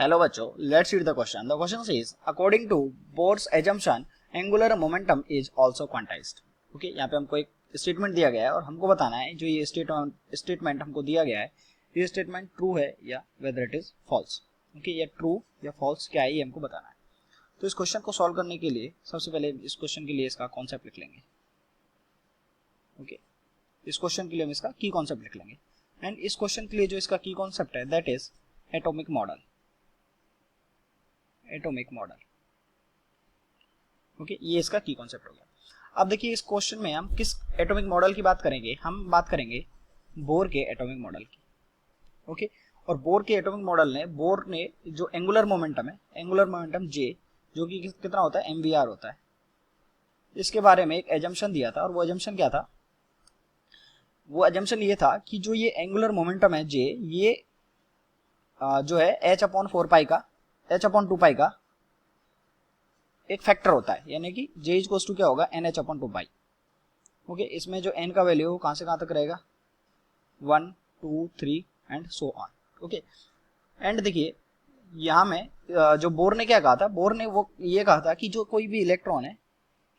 Hello बच्चों, let's read the question. The question says, according to Bohr's assumption, angular momentum is also quantized. Okay, यहाँ पे हमको एक statement दिया गया है और हमको बताना है जो ये स्टेटमेंट हमको दिया गया है, ये स्टेटमेंट ट्रू है या whether it is false. Okay, या ट्रू या फॉल्स क्या है ये हमको बताना है. तो इस क्वेश्चन को सॉल्व करने के लिए सबसे पहले इस क्वेश्चन के लिए इसका कॉन्सेप्ट लिख लेंगे. ओके, इस क्वेश्चन के लिए हम इसका की कॉन्सेप्ट लिख लेंगे. एंड इस क्वेश्चन के लिए जो इसका की कॉन्सेप्ट है that is atomic model. Atomic model. Okay, ये इसका की कॉन्सेप्ट हो गया. अब देखिए इस क्वेश्चन में हम किस एटॉमिक मॉडल की बात करेंगे. हम बात करेंगे बोर के एटॉमिक मॉडल की. ओके, और बोर के एटॉमिक मॉडल ने बोर ने जो एंगुलर मोमेंटम है, एंगुलर मोमेंटम जे जो कि कितना होता है mvr होता है, इसके बारे में एक एजम्पशन दिया था. और वो एजम्पशन क्या था? वो एजम्पशन ये था कि जो ये एंगुलर मोमेंटम है जे, ये जो है h/4 का h/2 का एक फैक्टर होता है. यानी कि j इक्वल्स टू क्या होगा nh/2. ओके, इसमें जो n का वैल्यू है वो कहां से कहां तक रहेगा 1 2 3 and so on. Okay, and देखिए यहाँ में जो बोर ने क्या कहा था, बोर ने वो ये कहा था कि जो कोई भी इलेक्ट्रॉन है,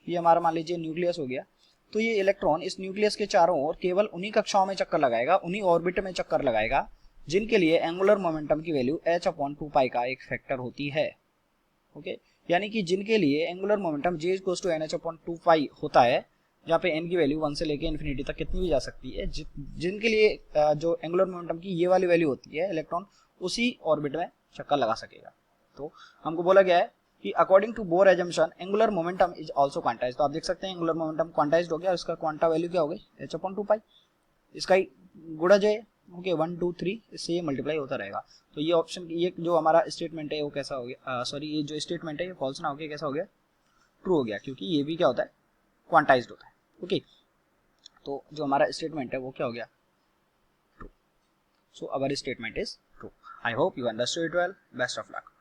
ये हमारा मान लीजिए न्यूक्लियस हो गया, तो ये इलेक्ट्रॉन इस न्यूक्लियस के चारों ओर केवल उन्हीं कक्षाओं में चक्कर लगाएगा, उन्हीं ऑर्बिट में चक्कर लगाएगा जिनके लिए एंगुलर मोमेंटम की वैल्यू h/2 का एक फैक्टर होती है. ओके, यानी कि जिनके लिए angular momentum j equals to nh/2 होता है, जहाँ पे n की वैल्यू 1 से लेके इन्फिनिटी तक कितनी भी जा सकती है, जिनके लिए जो एंगुलर मोमेंटम की ये वाली वैल्यू होती है, इलेक्ट्रॉन उसी ऑर्बिट में चक्कर लगा सकेगा. तो हमको बोला गया है कि according to Bohr assumption angular momentum is also quantised. तो आप देख सकते हैं एंगुलर मोमेंटम क्वांटाइज्ड हो गया, इसका क्वांटा वैल्यू क्या हो गई h/2. इसका ही गुणा जो है ओके 1 2 3 इससे ये मल्टीप्लाई होता रहेगा. तो ये ऑप्शन, ये जो हमारा स्टेटमेंट है वो कैसा हो गया, सॉरी ये जो स्टेटमेंट है ये फॉल्स ना होके कैसा हो गया ट्रू हो गया, क्योंकि ये भी क्या होता है क्वांटाइज्ड होता है. ओके, तो जो हमारा स्टेटमेंट है वो क्या हो गया true. So our statement is true. I hope you understood it well. Best of luck.